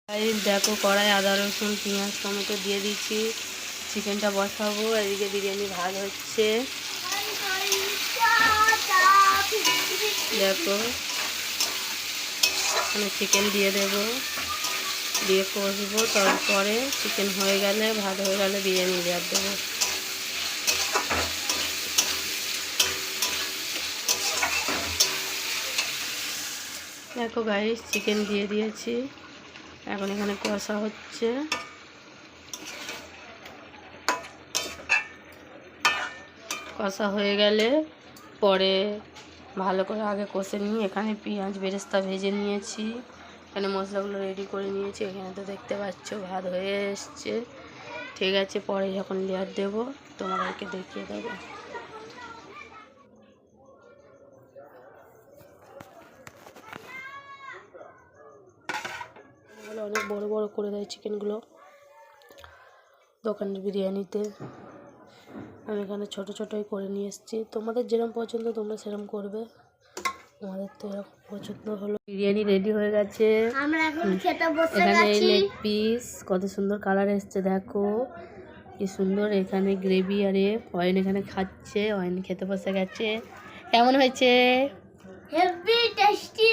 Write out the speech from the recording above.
দেখো কড়াই আদা রসুন পেঁয়াজ টমেটো দিয়ে দিচ্ছি, চিকেনটা বসাবো। এদিকে বিরিয়ানি ভাত হচ্ছে, দেখো এখানে চিকেন দিয়ে দেবো, দিয়ে কষবো। তারপরে চিকেন হয়ে গেলে ভাত হয়ে গেলে বিরিয়ানি লেয়ার দেবো। দেখো গাইস চিকেন দিয়ে দিয়েছি, এখন এখানে কষা হচ্ছে। কষা হয়ে গেলে পরে ভালো করে আগে কষে নিয়ে এখানে পেঁয়াজ বেরেস্তা ভেজে নিয়েছি, এখানে মশলাগুলো রেডি করে নিয়েছি। এখানে তো দেখতে পাচ্ছ ভাত হয়ে এসছে। ঠিক আছে, পরে যখন লেয়ার দেবো তোমাদেরকে দেখিয়ে দেবো। অনেক বড় বড় করে দেয় চিকেনগুলো দোকানের বিরিয়ানিতে, আমি এখানে ছোট ছোটই করে নিয়ে এসেছি। তোমাদের যেরকম পছন্দ তোমরা সেরকম করবে, আমাদের তো এরকম পছন্দ হলো। বিরিয়ানি রেডি হয়ে গেছে, এখানে এই লেগ পিস কত সুন্দর কালার এসছে, দেখো কি সুন্দর। এখানে গ্রেভি আর অয়েন এখানে খাচ্ছে, অয়েন খেতে বসে গেছে। কেমন হয়েছে? Heavy tasty.